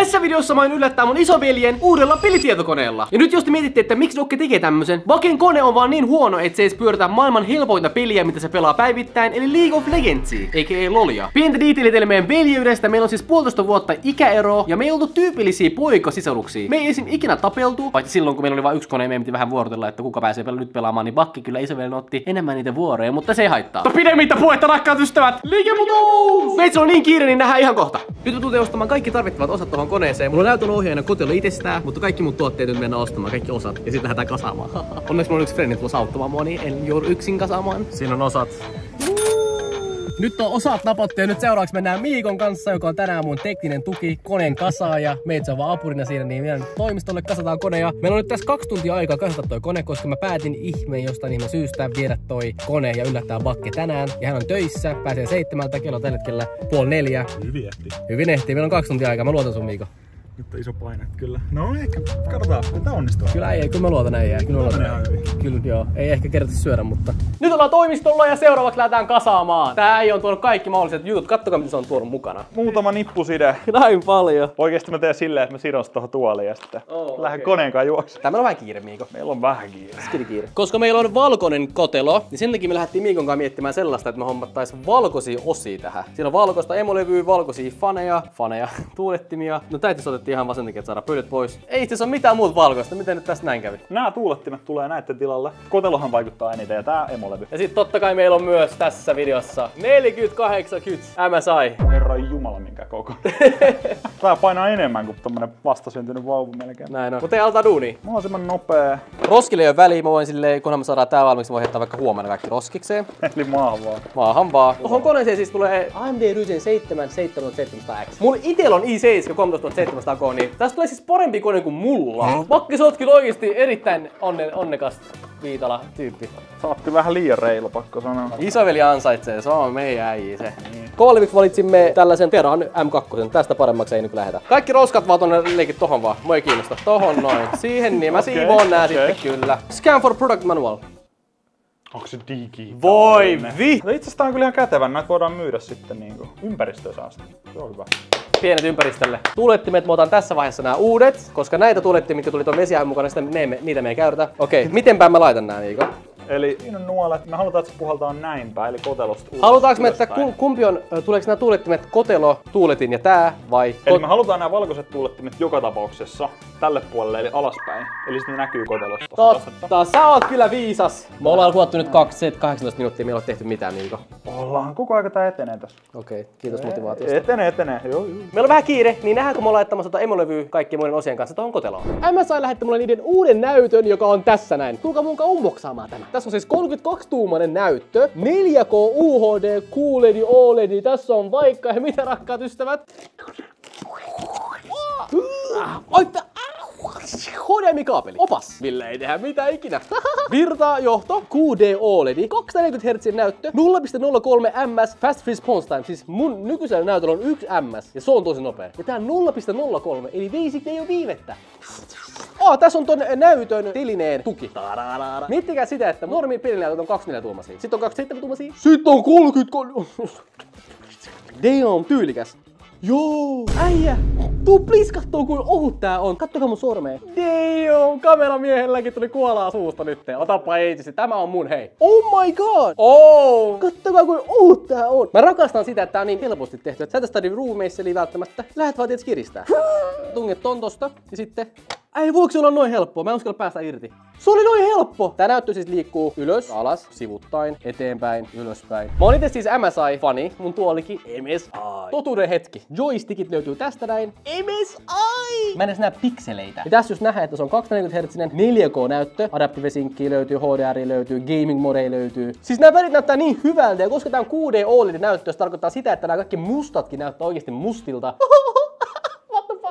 Tässä videossa mä oon yllättää mun isoveljen uudella pelitietokoneella. Ja nyt jos te mietitte, että miksi Dokke tekee tämmösen, Vaken kone on vaan niin huono, että se edes pyöritää maailman helpointa peliä, mitä se pelaa päivittäin, eli League of Legendsia, a.k.a. LOLia. Pientä diiteilit teille meidän veljeydestä, meillä on siis 1,5 vuotta ikäeroa, ja me ei oltu tyypillisiä poikasisaruksia. Me ei esim. Ikinä tapeltu, paitsi silloin kun meillä oli vain yksi kone ja me piti vähän vuorotella, että kuka pääsee nyt pelaamaan, niin Vakki kyllä isoveli otti enemmän niitä vuoroja, mutta se ei haittaa. Mutta pidemmittä puhetta, rakkaat ystävät, liikemutos! Meitsä on niin kiire, niin nähdään ihan kohta. Nyt me tulemme ostamaan kaikki tarvittavat osat tuohon koneeseen. Mulla on näytönohjaajana kotelo itsestään, mutta kaikki mun tuotteet nyt mennään ostamaan, kaikki osat. Ja sitten lähdetään kasaamaan. Onneksi mulla on yksi frendi tulossa auttamaan mua, niin en joudu yksin kasaamaan. Siinä on osat. Nyt on osat napottu ja nyt seuraavaksi mennään Miikon kanssa, joka on tänään mun tekninen tuki, koneen kasaaja. Meitä on vaan apurina siinä, niin meidän toimistolle kasataan koneja. Meillä on nyt tässä 2 tuntia aikaa kasata toi kone, koska mä päätin jostain ihmeen syystä viedä toi kone ja yllättää Vakke tänään. Ja hän on töissä, pääsee 7, kello tällä hetkellä 3:30. Hyvin ehti. Hyvin ehtii, meillä on 2 tuntia aikaa, mä luotan sun Miiko. Nyt on iso paine, kyllä. No ehkä, katsotaan, että onnistuu. Kyllä mä luotan äijää, kyllä mä luotan äijää. Kyllä joo, ei ehkä kerta syödä, mutta... Nyt ollaan toimistolla ja seuraavaksi lähdetään kasaamaan. Tää äijä on tuonut kaikki mahdolliset jutut, kattokaa mitä se on tuonut mukana. Muutama nippuside. Näin paljon. Oikeesti mä teen silleen, että mä sidon tohon tuoliin ja sitten lähden koneen kanssa juoksemaan. Tää meillä on vähän kiire, Miiko. Meillä on vähän kiire. Kiire. Koska meillä on valkoinen kotelo, niin sen takia me lähdettiin Miikon kanssa miettimään sellaista, että me hommattais valkoisia osia tähän. Siinä on valkoista emolevyä, valkoisia faneja, tuulettimia. No tää itse otettiin ihan vaan sen takia, että saadaan pölyt pois. Ei itse asiassa ole mitään muuta valkoista, miten nyt tästä näin kävi? Nämä tuulettimet tulee näitten tilalle. Kotelohan vaikuttaa eniten ja tää emolevy. Ja sit totta kai meillä on myös tässä videossa 48 kyts MSI. Herran jumala minkä koko. Tää painaa enemmän kuin tommonen vastasyntynyt vauva melkein. Näin on. Mutta ei alta duunia. Mä oon semmonen nopee. Roskille ei oo väliä, mä voin silleen, kunhan me saadaan tää valmiiksi, mä voin heittää vaikka huomenna kaikki roskikseen. Eli maahan vaan. Maahan vaan. Tohon koneeseen siis tulee AMD Ryzen 7 7700X. Mulla itellä on i7 13700K, niin tästä tulee siis parempi kone kuin mulla. Vakki, sä oot kyllä oikeesti erittäin onnekas Viitala tyyppi. Sä oot kyllä vähän liian reilu, pakko sanoa. Isoveli ansaitsee, se on meidän äijä se. Kooliviksi valitsimme tällaisen Terran M2, tästä paremmaksi ei nyt lähetä. Kaikki roskat vaan tonne leikit tohon vaan, mua ei kiinnosta. Tohon noin. Siihen niin mä siivoon nää sitten kyllä. Scan for product manual. Onko se digi? Voi vi! No itse tää on kyllä ihan kätevän, näitä voidaan myydä sitten niinku ympäristösäästä. Se on hyvä. Pienet ympäristölle. Tuulettimet mä otan tässä vaiheessa nämä uudet, koska näitä tuulettimia, mitkä tuli tuon vesiajan mukana, niitä me ei käytetä. Okei, miten päin mä laitan nää, Miiko? Eli siinä on nuolet. Me halutaan, että se puhaltaa näin päin, eli kotelosta ulos. Halutaanko me, että kumpi on, tuleeko nämä tuulettimet kotelo, tuuletin ja tää vai? Eli me halutaan nämä valkoiset tuulettimet joka tapauksessa tälle puolelle, eli alaspäin. Eli sitten ne näkyy kotelosta. Totta, sä oot kyllä viisas. Me ollaan kuvattu nyt 18 minuuttia, me ei ole tehty mitään, Miiko. Ollaan, koko aika tää etenee tässä. Okei, kiitos motivaatiosta. Etenee, joo. Meillä on vähän kiire, niin nähdäänkö me ollaan laittamassa emolevyä kaikkien muiden osien kanssa tohon koteloon. MSI lähetti mulle niiden uuden näytön, joka on tässä näin. Tulkaa munkaan unboxaamaan tämä. Tässä on siis 32-tuumainen näyttö, 4K UHD, QLED, OLED, tässä on vaikka ja mitä rakkaat ystävät. HDMI-kaapeli. Opas. Millä ei tehdä mitään ikinä. Virtajohto. QD OLED. 240 Hz näyttö. 0.03 ms. Fast response time. Siis mun nykyisellä näytöllä on 1 ms. Ja se on tosi nopea. Ja tää 0.03. Eli basically ei oo viivettä. Tässä on ton näytön telineen tuki. Miettikää sitä, että normi pelinäytöt on 24-tuumaisia. Sitten on 27-tuumaisia. Sitten on 33. Damn, tyylikäs. Joo, äijä! Tuu please kattoo kuin ohut tää on. Kattokaa mun sormea. Damn, kameramiehelläkin tuli kuolaa suusta nyt. Otapa eitisi, tämä on mun hei. Oh my god! Kattokaa kuin ohut tää on. Mä rakastan sitä, että tää on niin helposti tehty. Että sä tästä roommateissa eli välttämättä. Lähet vaan tietysti kiristää. Tunget ton tosta ja sitten... Ei voiko se olla noin helppoa? Mä en uskalla päästä irti. Se oli noin helppo! Tää näyttö siis liikkuu ylös, alas, sivuttain, eteenpäin, ylöspäin. Mä oon itse siis MSI-fani, mun tuolikin MSI. Totuuden hetki. Joystickit löytyy tästä näin. MSI! Mä en edes näe pikseleitä. Ja tässä just nähdään, että se on 240 Hz 4K-näyttö. Adaptive Sync löytyy, HDR löytyy, Gaming Mode löytyy. Siis nämä värit näyttää niin hyvältä ja koska tää on QD OLED-näyttö, se tarkoittaa sitä, että nämä kaikki mustatkin näyttää oikeasti mustilta.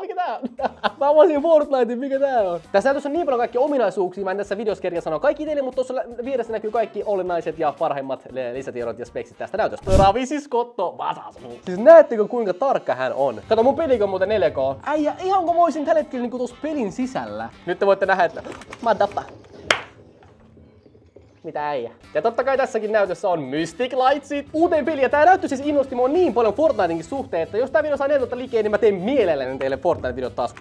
Mikä tää on? Mä voisin Fortnite, mikä tää on? Tässä näytössä on niin paljon kaikki ominaisuuksia, mä en tässä videossa kerran sanoa kaikki teille, mutta tuossa vieressä näkyy kaikki olennaiset ja parhaimmat lisätiedot ja speksit tästä näytöstä. Travis Scotto, siis näettekö kuinka tarkka hän on? Kato, mun pelikin on muuten 4K. Äijä, ihan kun mä voisin tällä hetkellä niinku tuossa pelin sisällä. Nyt te voitte nähdä, että mä dappa. Mitä äijä? Ja totta kai tässäkin näytössä on Mystic Lightsit. Uuteen peliin. Ja tää näyttö siis innosti mua niin paljon Fortniteinkin suhteen, että jos tää video saa 4000 likeen, niin mä teen mielelläni teille Fortnite-videot taas.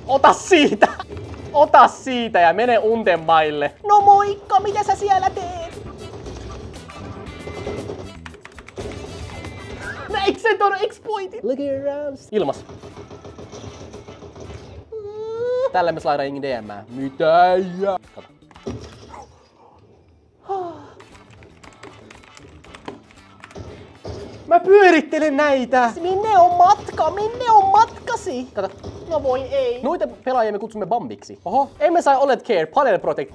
Ota siitä! Ota siitä ja mene Untenmaille. No moikka, mitä sä siellä teet? Näitkö on exploited? Look around. Ilmas. Tällä me slaidaan jengi DM:ää. Mitä ja? Kato. Mä pyörittelen näitä! Minne on matka? Minne on matkasi? Kato. No voi ei. Noita pelaajia me kutsumme Bambiksi. Oho. Emme saa OLED Care Panel Protect.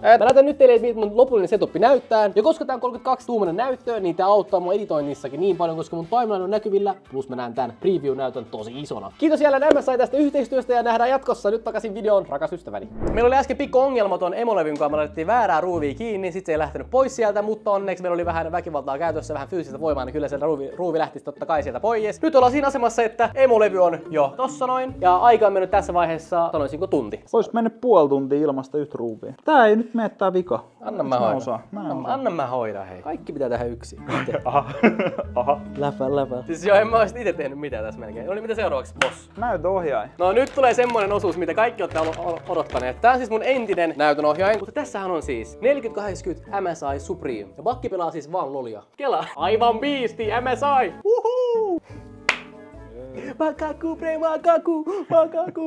Mä näytän nyt teille, miltä mun lopullinen setup näyttää. Ja koska tää on 32-tuumainen näyttö, niin tää auttaa mun editoinnissakin niin paljon, koska mun timeline on näkyvillä. Plus mä näen tän preview-näytön tosi isona. Kiitos jälleen MSI tästä yhteistyöstä ja nähdään jatkossa nyt takaisin videoon, rakas ystäväni. Meillä oli äsken pikku ongelma ton emolevyn kanssa. Me laitettiin väärää ruuvia kiinni, sit se ei lähtenyt pois sieltä, mutta onneksi meillä oli vähän väkivaltaa käytössä, vähän fyysistä voimaa, niin kyllä sieltä ruuvi lähtisi totta kai sieltä pois. Nyt ollaan siinä asemassa, että emolevy on jo tossa noin. Ja aika on mennyt tässä vaiheessa, sanoisinko tunti. Ois mennyt puoli tuntia ilmasta yhtä ruuvia. Tää ei nyt mene tää vika. Anna mä hoidan. Anna mä hoidan, hei. Kaikki pitää tehdä yksin. Aha. Läpä. Siis joo, en mä ois ite tehnyt mitään tässä melkein. No niin, mitä seuraavaksi, boss? Näytönohjaaja. No nyt tulee semmonen osuus, mitä kaikki olette odottaneet. Tää on siis mun entinen näytönohjaaja, mutta tässähän on siis 4080 MSI Supreme. Ja bakki pelaa siis vaan lolia. Kela. Aivan biisti, MSI! Uhu! Makaku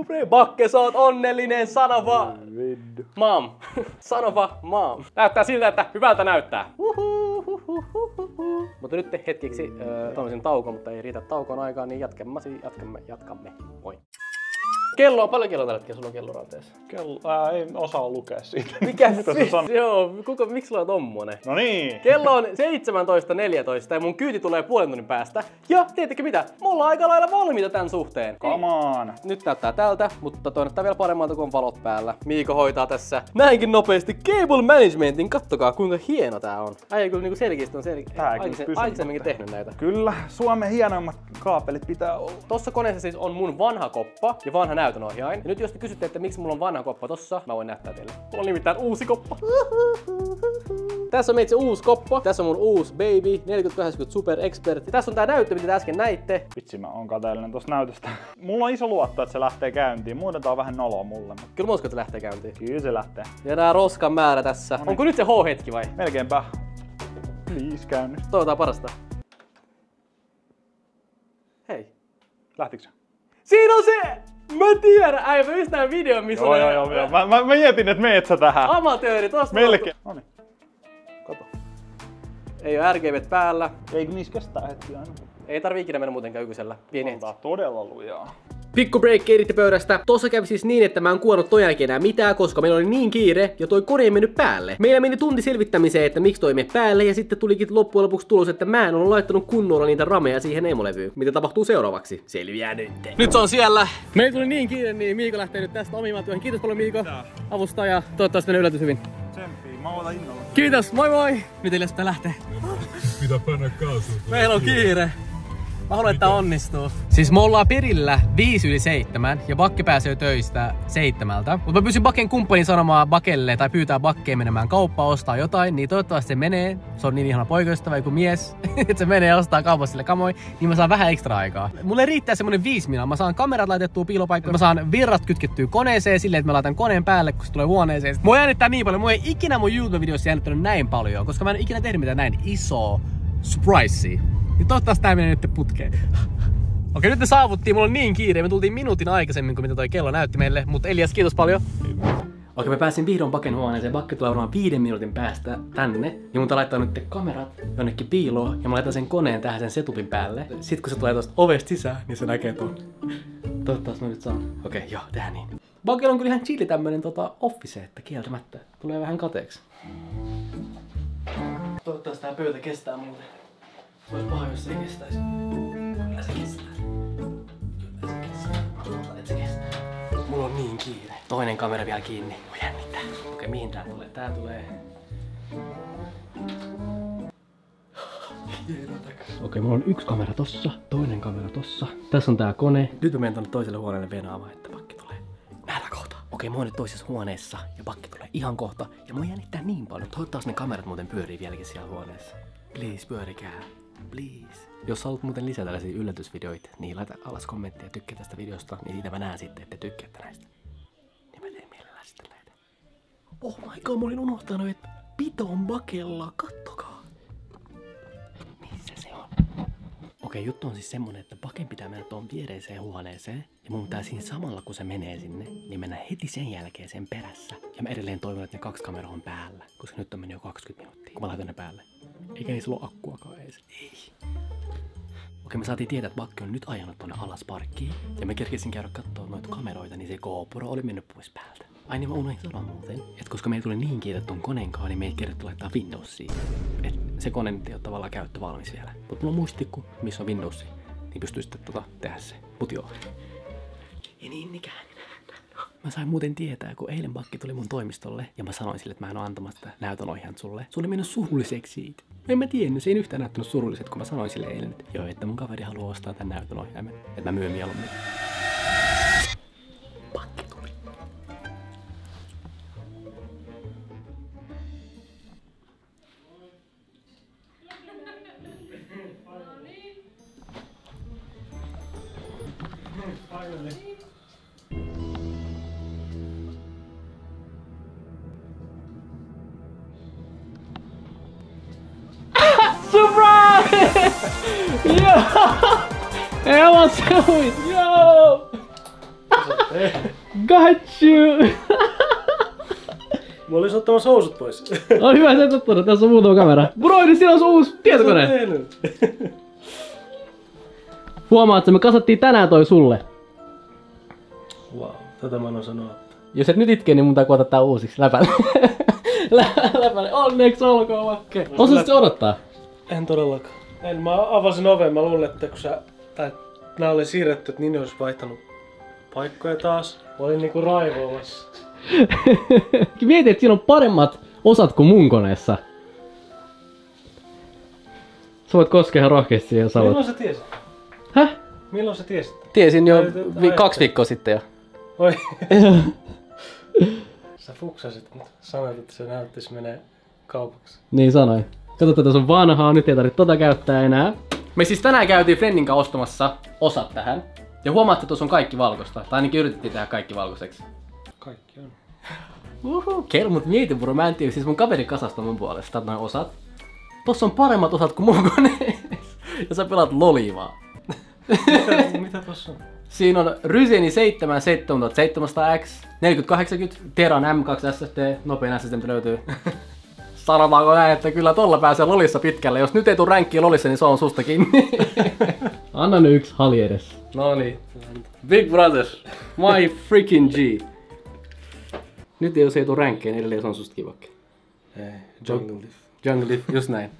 pre. Bakke, sä oot onnellinen, sanova. Mom. Sanova mom. Näyttää siltä, että hyvältä näyttää. Mutta nyt hetkeksi tämmöisen tauko, mutta ei riitä taukoon aikaan, niin jatkamme. Moi. Kello on paljon kello tällä hetkellä, sulla on kello ranteessa. Ei osaa lukea siitä. Mikä se joo, miksi sulla on tommonen? No niin. Kello on 17.14 ja mun kyyti tulee puolen tunnin päästä. Ja tiedättekö mitä? Me ollaan aika lailla valmiita tän suhteen. Come on. Nyt näyttää tältä, mutta toi näyttää vielä paremmalta kun on valot päällä. Miiko hoitaa tässä näinkin nopeasti cable managementin. Kattokaa kuinka hieno tää on. Äijä kyllä niinku selkeästi on aikaisemminkin tehnyt näitä. Kyllä, Suomen hienoimmat kaapelit pitää olla. Tossa koneessa siis on mun vanha koppa ja vanha näytönohjain. Ja nyt jos te kysytte, että miksi mulla on vanha koppa tossa, mä voin näyttää teille. Mulla on nimittäin uusi koppa. Tässä on meitsi uusi koppa. Tässä on mun uusi Baby 4080 Super Expert. Ja tässä on tää näyttö, mitä te äsken näitte. Vitsi, mä oon kateellinen tosta näytöstä. Mulla on iso luotto, että se lähtee käyntiin. Muuten tää on vähän noloa mulle. Kyllä mä uskon, että se lähtee käyntiin. Kyllä se lähtee. Ja nää roskan määrä tässä. No niin. Onko nyt se H-hetki vai? Melkeinpä. Please käynnistä. Toivotaan parasta. Hei. Lähtikö se? Siinä on se! Mä tiedän! Mä just näin videon, missä oli... Joo. Mä mietin, että meet sä tähän. Amatööri, tosta. Melkein. Noniin. Kato. Ei oo RGB:t päällä. Eikö niissä kestää hetki aina? Ei tarvii ikinä mennä muutenkaan ykkösellä. Pieni hetki. Todella lujaa. Pikku break edittipöydästä. Tossa kävi siis niin, että mä en kuonnut toi jälkeen enää mitään, koska meillä oli niin kiire ja toi kone ei mennyt päälle. Meillä meni tunti selvittämiseen, että miksi toi ei mene päälle ja sitten tulikin loppujen lopuksi tulos, että mä en ole laittanut kunnolla niitä rameja siihen emolevyyn. Mitä tapahtuu seuraavaksi? Selviää nyt. Nyt se on siellä. Meillä tuli niin kiire, niin Miiko lähtee nyt tästä omimaan työhön. Kiitos paljon Miiko. Avustaja. Toivottavasti menee yllätys hyvin. Tsemppiin, mä otan innolla. Kiitos, moi moi! Nyt Elias pitää lähteä. Pitää panna kaasua. Meillä on kiire. Mä haluan, että onnistuu. Siis me ollaan perillä 5:07 ja Bakke pääsee töistä 7. Mutta mä pyysin Bakken kumppanin sanomaan Bakelle tai pyytää Bakkeen menemään kauppaan ostaa jotain, niin toivottavasti se menee. Se on niin ihana poikaystävä kuin mies, että se menee ja ostaa kaupassa sille kamoi, niin mä saan vähän ekstra aikaa. Mulle riittää semmonen 5 minuuttia. Mä saan kamerat laitettua piilopaikkoon, mä saan virrat kytkettyä koneeseen silleen, että mä laitan koneen päälle, kun se tulee huoneeseen. Mua jännittää niin paljon, mua ei ikinä mun YouTube-videossa jännittänyt näin paljon, koska mä en ikinä tehnyt mitään näin isoa surprisea. Niin toivottavasti tää menee nyt putkeen. Okei, nyt me saavuttiin. Mulla on niin kiire. Me tultiin minuutin aikaisemmin kuin mitä toi kello näytti meille. Mutta Elias, kiitos paljon. Okei, mä pääsin vihdoin Bakken huoneeseen. Bakke tulee varmaan 5 minuutin päästä tänne. Ja mun laittaa nyt kamerat jonnekin piiloon. Ja mä laitan sen koneen tähän sen setupin päälle. Sitten kun se tulee tosta ovesta sisään, niin se näkee ton. Toivottavasti mä nyt saan. Okei, joo, tehdään niin. Bakkella on kyllä ihan chilli tämmönen office, että kieltämättä. Tulee vähän kateeksi. Toivottavasti tää pöytä kestää muuten. Se olisi paha, jos se ei kestäisi. Kyllä se kestää. Se kestää. Mulla on niin kiire. Toinen kamera vielä kiinni. Mua jännittää. Okei, mihin tää tulee? Tää tulee... Okei, mulla on yksi kamera tossa, toinen kamera tossa. Tässä on tää kone. Nyt mä menen tonne toiselle huoneelle venaamaan, että Bakki tulee. Nähdään kohta. Okei, mä oon nyt toisessa huoneessa ja pakki tulee ihan kohta. Ja mua jännittää niin paljon. Toivottavasti ne kamerat muuten pyörii vieläkin siellä huoneessa. Please, pyörikää. Please. Jos haluat muuten lisää tällaisia yllätysvideoita, niin laita alas kommenttia ja tykkää tästä videosta, niin niitä mä näen sitten, että tykkäätte näistä. Niin mä teen mielellään sitten näitä. Oh my god, mä olin unohtanut, että pito on bakella. Kattokaa. Missä se on? Okei, juttu on siis semmonen, että paken pitää mennä tuon viereiseen huoneeseen. Ja mun pitää siinä samalla, kun se menee sinne, niin mennä heti sen jälkeen sen perässä. Ja mä edelleen toivon, että ne 2 kameraa on päällä, koska nyt on mennyt jo 20 minuuttia, kun mä laitan ne päälle. Eikä niissä ole akkuakaan edes. Ei. Okei, me saatiin tietää, että Bakki on nyt ajanut tonne alas parkkiin. Ja me kerkesin käydä kattoo noita kameroita, niin se GoPro oli mennyt pois päältä. Ai niin, mä unohdin sanoa muuten, että koska meillä tuli niin kiinni ton koneenkaan, niin me ei kerätty laittaa Windowsiin. Et se kone nyt ei ole tavallaan käyttö valmis vielä. Mut mulla on muistikku, missä on Windowsi, niin pystyy sitten tehdä se. Mut joo. Ja niin ikään. Mä sain muuten tietää, kun eilen Bakki tuli mun toimistolle ja mä sanoin sille, että mä en oo antamassa näytönohjaan sulle. Sulle mennyt surulliseksi siitä. En mä tiennyt, se ei yhtään näyttänyt surulliset, kun mä sanoin sille eilen, että joo, että mun kaveri haluaa ostaa tän näytönohjaimen. Että mä myön mieluummin. Bakki tuli. Surprise! Yo! Hey, what's going? Yo! Got you! Mä olin ottamassa housut pois. On hyvä, sä et ottanut. Tässä on muutama kamera. Broidi, siinä on sun uusi tietokone. Huomaat, että me kasattiin tänään toi sulle. Wow, tätä mä en osannut. Jos et nyt itke, niin mun täytyy ottaa tää uusiksi läpälle. Läpälle. Onneksi olkoon vaikka. Osasit se odottaa? En todellakaan. Mä avasin oven, mä luulen, että kun nää oli siirretty, että niin olisi vaihtanut paikkoja taas. Mä olin niinku raivoamassa. Mieti, että siinä on paremmat osat kuin mun koneessa. Sä voit koskea ihan rohkeasti siihen, jos haluat. Milloin sä tiesit? Häh? Milloin sä tiesit? Tiesin jo 2 viikkoa sitten jo. Oi. Sä fuksasit, mutta sanoit, että se näyttäisi menee kaupaksi. Niin sanoin. Kato, tässä on vanhaa, nyt ei tarvitse tota käyttää enää. Me siis tänään käytiin Friendin kanssa ostamassa osat tähän. Ja huomaatte, että tuossa on kaikki valkoista. Tai ainakin yritettiin tehdä kaikki valkoiseksi. Kaikki on. Kel, mut mieti bro, mä en tiedä. Siis mun kaveri kasasta mun puolesta noin osat. Tossa on paremmat osat kuin mun koneessa. Ja sä pelaat lolia vaan. Mitä tossa on? Siinä on Ryzeni 7 7700X, 4080, Teran M2 SSD, nopein SSD löytyy. Sanotaanko näin, että kyllä tolla pääsee lolissa pitkälle. Jos nyt ei tuu ränkkiä lolissa, niin se on susta kiinni. Anna nyt yksi hali edes. Noniin. Big Brother, my freaking G. Nyt jos ei tuu ränkkiä, niin edelleen se on susta kivakki. Ei, Jungle Leaf. Jungle Leaf, just näin.